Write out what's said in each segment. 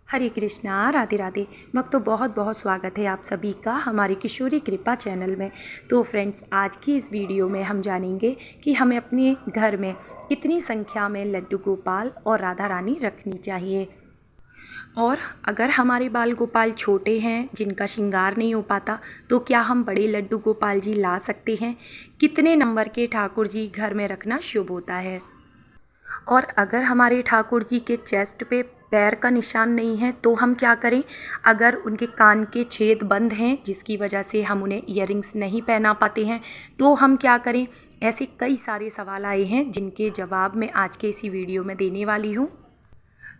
हरे कृष्णा, राधे राधे। भक्तों, बहुत बहुत स्वागत है आप सभी का हमारे किशोरी कृपा चैनल में। तो फ्रेंड्स, आज की इस वीडियो में हम जानेंगे कि हमें अपने घर में कितनी संख्या में लड्डू गोपाल और राधा रानी रखनी चाहिए। और अगर हमारे बाल गोपाल छोटे हैं, जिनका श्रृंगार नहीं हो पाता, तो क्या हम बड़े लड्डू गोपाल जी ला सकते हैं? कितने नंबर के ठाकुर जी घर में रखना शुभ होता है? और अगर हमारे ठाकुर जी के चेस्ट पे पैर का निशान नहीं है तो हम क्या करें? अगर उनके कान के छेद बंद हैं, जिसकी वजह से हम उन्हें ईयरिंग्स नहीं पहना पाते हैं, तो हम क्या करें? ऐसे कई सारे सवाल आए हैं जिनके जवाब मैं आज के इसी वीडियो में देने वाली हूँ।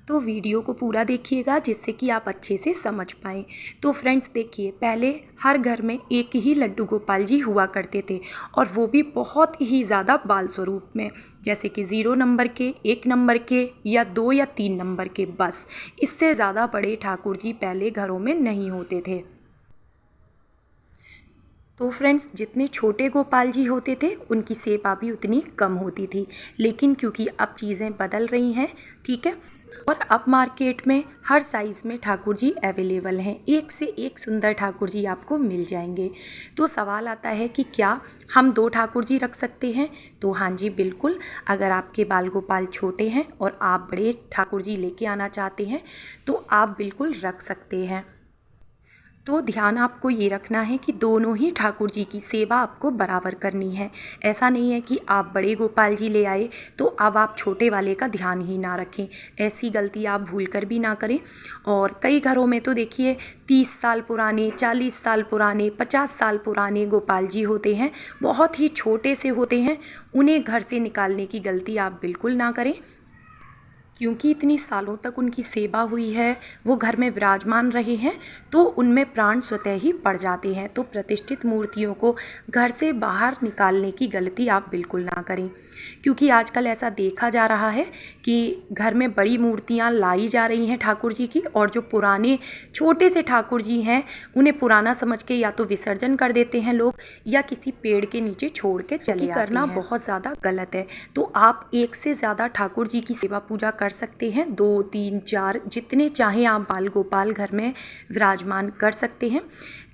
तो वीडियो को पूरा देखिएगा जिससे कि आप अच्छे से समझ पाएँ। तो फ्रेंड्स देखिए, पहले हर घर में एक ही लड्डू गोपाल जी हुआ करते थे, और वो भी बहुत ही ज़्यादा बाल स्वरूप में, जैसे कि 0 नंबर के, 1 नंबर के, या 2 या 3 नंबर के, बस। इससे ज़्यादा बड़े ठाकुर जी पहले घरों में नहीं होते थे। तो फ्रेंड्स, जितने छोटे गोपाल जी होते थे उनकी सेवा भी उतनी कम होती थी। लेकिन क्योंकि अब चीज़ें बदल रही हैं, ठीक है, और अब मार्केट में हर साइज़ में ठाकुर जी अवेलेबल हैं। एक से एक सुंदर ठाकुर जी आपको मिल जाएंगे। तो सवाल आता है कि क्या हम 2 ठाकुर जी रख सकते हैं? तो हाँ जी, बिल्कुल। अगर आपके बाल गोपाल छोटे हैं और आप बड़े ठाकुर जी लेके आना चाहते हैं तो आप बिल्कुल रख सकते हैं। तो ध्यान आपको ये रखना है कि दोनों ही ठाकुर जी की सेवा आपको बराबर करनी है। ऐसा नहीं है कि आप बड़े गोपाल जी ले आए तो अब आप छोटे वाले का ध्यान ही ना रखें। ऐसी गलती आप भूल कर भी ना करें। और कई घरों में तो देखिए 30 साल पुराने, 40 साल पुराने, 50 साल पुराने गोपाल जी होते हैं, बहुत ही छोटे से होते हैं। उन्हें घर से निकालने की गलती आप बिल्कुल ना करें, क्योंकि इतनी सालों तक उनकी सेवा हुई है, वो घर में विराजमान रहे हैं, तो उनमें प्राण स्वतः ही पड़ जाते हैं। तो प्रतिष्ठित मूर्तियों को घर से बाहर निकालने की गलती आप बिल्कुल ना करें, क्योंकि आजकल ऐसा देखा जा रहा है कि घर में बड़ी मूर्तियां लाई जा रही हैं ठाकुर जी की, और जो पुराने छोटे से ठाकुर जी हैं उन्हें पुराना समझ के या तो विसर्जन कर देते हैं लोग, या किसी पेड़ के नीचे छोड़ के चले आते हैं। करना बहुत ज़्यादा गलत है। तो आप एक से ज़्यादा ठाकुर जी की सेवा पूजा कर सकते हैं, 2, 3, 4, जितने चाहें आप बाल गोपाल घर में विराजमान कर सकते हैं।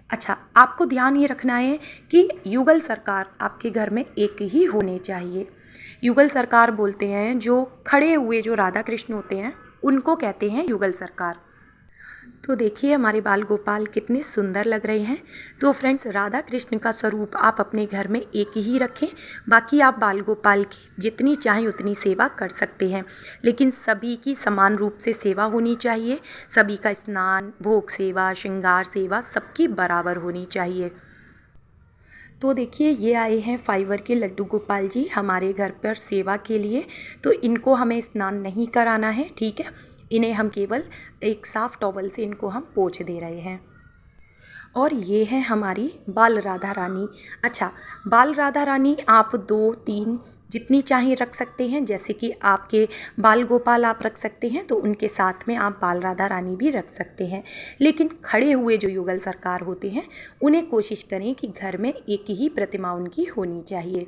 अच्छा, आपको ध्यान ये रखना है कि युगल सरकार आपके घर में एक ही होने चाहिए। युगल सरकार बोलते हैं, जो खड़े हुए जो राधा कृष्ण होते हैं उनको कहते हैं युगल सरकार। तो देखिए हमारे बाल गोपाल कितने सुंदर लग रहे हैं। तो फ्रेंड्स, राधा कृष्ण का स्वरूप आप अपने घर में एक ही रखें। बाकी आप बाल गोपाल की जितनी चाहें उतनी सेवा कर सकते हैं, लेकिन सभी की समान रूप से सेवा होनी चाहिए। सभी का स्नान, भोग सेवा, श्रृंगार सेवा सबकी बराबर होनी चाहिए। तो देखिए, ये आए हैं फाइबर के लड्डू गोपाल जी हमारे घर पर सेवा के लिए। तो इनको हमें स्नान नहीं कराना है, ठीक है। इन्हें हम केवल एक साफ़ टॉवल से इनको हम पोंछ दे रहे हैं। और ये है हमारी बाल राधा रानी। अच्छा, बाल राधा रानी आप 2, 3 जितनी चाहें रख सकते हैं। जैसे कि आपके बाल गोपाल आप रख सकते हैं, तो उनके साथ में आप बाल राधा रानी भी रख सकते हैं। लेकिन खड़े हुए जो युगल सरकार होते हैं उन्हें कोशिश करें कि घर में एक ही प्रतिमा उनकी होनी चाहिए।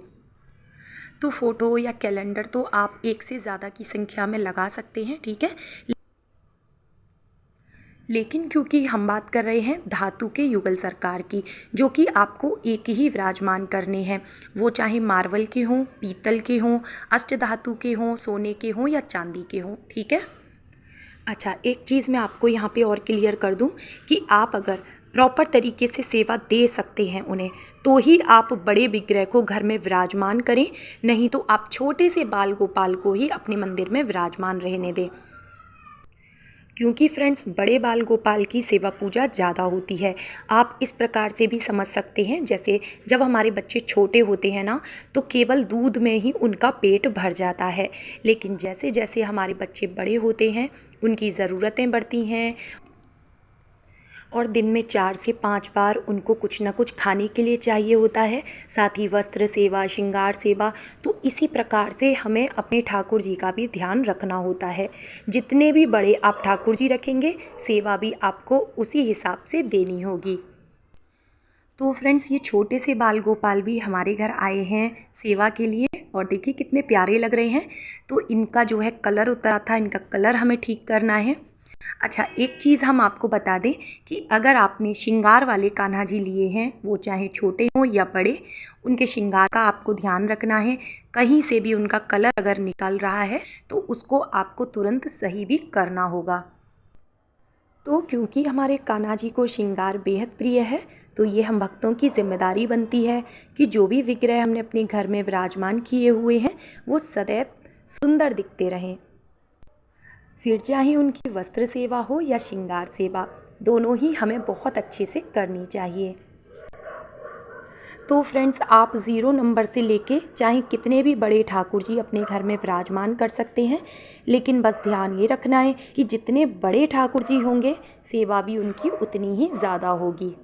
तो फ़ोटो या कैलेंडर तो आप एक से ज़्यादा की संख्या में लगा सकते हैं, ठीक है। लेकिन क्योंकि हम बात कर रहे हैं धातु के युगल सरकार की, जो कि आपको एक ही विराजमान करने हैं, वो चाहे मार्बल के हों, पीतल के हों, अष्ट धातु के हों, सोने के हों या चांदी के हों, ठीक है। अच्छा, एक चीज़ मैं आपको यहाँ पे और क्लियर कर दूँ कि आप अगर प्रॉपर तरीके से सेवा दे सकते हैं उन्हें, तो ही आप बड़े विग्रह को घर में विराजमान करें, नहीं तो आप छोटे से बाल गोपाल को ही अपने मंदिर में विराजमान रहने दें। क्योंकि फ्रेंड्स, बड़े बाल गोपाल की सेवा पूजा ज़्यादा होती है। आप इस प्रकार से भी समझ सकते हैं, जैसे जब हमारे बच्चे छोटे होते हैं ना, तो केवल दूध में ही उनका पेट भर जाता है। लेकिन जैसे जैसे हमारे बच्चे बड़े होते हैं, उनकी ज़रूरतें बढ़ती हैं, और दिन में 4 से 5 बार उनको कुछ ना कुछ खाने के लिए चाहिए होता है, साथ ही वस्त्र सेवा, श्रृंगार सेवा। तो इसी प्रकार से हमें अपने ठाकुर जी का भी ध्यान रखना होता है। जितने भी बड़े आप ठाकुर जी रखेंगे, सेवा भी आपको उसी हिसाब से देनी होगी। तो फ्रेंड्स, ये छोटे से बाल गोपाल भी हमारे घर आए हैं सेवा के लिए, और देखिए कितने प्यारे लग रहे हैं। तो इनका जो है कलर उतरा था, इनका कलर हमें ठीक करना है। अच्छा, एक चीज़ हम आपको बता दें कि अगर आपने श्रृंगार वाले कान्हा जी लिए हैं, वो चाहे छोटे हों या बड़े, उनके श्रृंगार का आपको ध्यान रखना है। कहीं से भी उनका कलर अगर निकल रहा है तो उसको आपको तुरंत सही भी करना होगा। तो क्योंकि हमारे कान्हा जी को श्रृंगार बेहद प्रिय है, तो ये हम भक्तों की जिम्मेदारी बनती है कि जो भी विग्रह हमने अपने घर में विराजमान किए हुए हैं वो सदैव सुंदर दिखते रहें। फिर चाहे उनकी वस्त्र सेवा हो या श्रृंगार सेवा, दोनों ही हमें बहुत अच्छे से करनी चाहिए। तो फ्रेंड्स, आप 0 नंबर से लेके चाहे कितने भी बड़े ठाकुर जी अपने घर में विराजमान कर सकते हैं, लेकिन बस ध्यान ये रखना है कि जितने बड़े ठाकुर जी होंगे सेवा भी उनकी उतनी ही ज़्यादा होगी।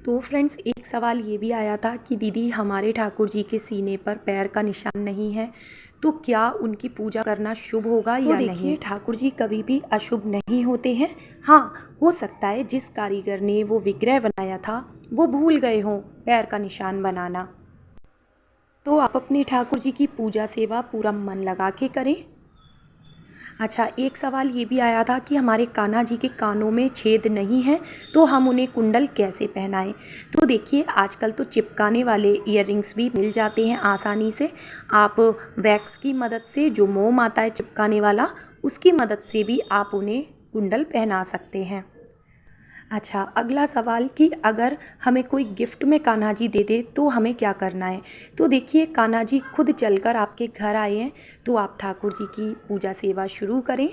तो फ्रेंड्स, एक सवाल ये भी आया था कि दीदी हमारे ठाकुर जी के सीने पर पैर का निशान नहीं है, तो क्या उनकी पूजा करना शुभ होगा या नहीं? देखिए, ठाकुर जी कभी भी अशुभ नहीं होते हैं। हाँ, हो सकता है जिस कारीगर ने वो विग्रह बनाया था वो भूल गए हों पैर का निशान बनाना। तो आप अपने ठाकुर जी की पूजा सेवा पूरा मन लगा के करें। अच्छा, एक सवाल ये भी आया था कि हमारे कान्हा जी के कानों में छेद नहीं है तो हम उन्हें कुंडल कैसे पहनाएं? तो देखिए, आजकल तो चिपकाने वाले ईयररिंग्स भी मिल जाते हैं आसानी से। आप वैक्स की मदद से, जो मोम आता है चिपकाने वाला, उसकी मदद से भी आप उन्हें कुंडल पहना सकते हैं। अच्छा, अगला सवाल कि अगर हमें कोई गिफ्ट में कान्हा जी दे दे तो हमें क्या करना है? तो देखिए, कान्हा जी खुद चलकर आपके घर आए हैं तो आप ठाकुर जी की पूजा सेवा शुरू करें।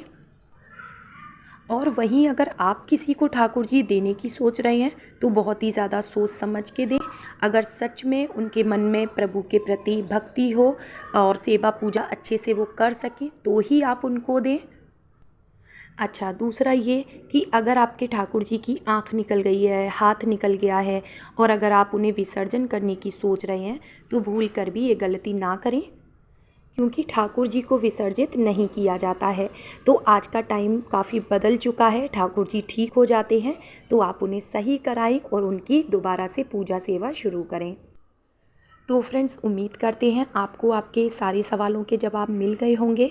और वहीं अगर आप किसी को ठाकुर जी देने की सोच रहे हैं तो बहुत ही ज़्यादा सोच समझ के दें। अगर सच में उनके मन में प्रभु के प्रति भक्ति हो और सेवा पूजा अच्छे से वो कर सकें तो ही आप उनको दें। अच्छा, दूसरा ये कि अगर आपके ठाकुर जी की आँख निकल गई है, हाथ निकल गया है और अगर आप उन्हें विसर्जन करने की सोच रहे हैं तो भूल कर भी ये गलती ना करें, क्योंकि ठाकुर जी को विसर्जित नहीं किया जाता है। तो आज का टाइम काफ़ी बदल चुका है, ठाकुर जी ठीक हो जाते हैं तो आप उन्हें सही कराएं और उनकी दोबारा से पूजा सेवा शुरू करें। तो फ्रेंड्स, उम्मीद करते हैं आपको आपके सारे सवालों के जवाब मिल गए होंगे,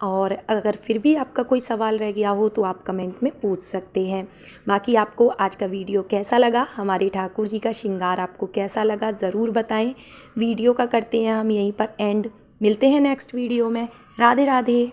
और अगर फिर भी आपका कोई सवाल रह गया हो तो आप कमेंट में पूछ सकते हैं। बाकी आपको आज का वीडियो कैसा लगा, हमारे ठाकुर जी का श्रृंगार आपको कैसा लगा, ज़रूर बताएं। वीडियो का करते हैं हम यहीं पर एंड। मिलते हैं नेक्स्ट वीडियो में। राधे राधे।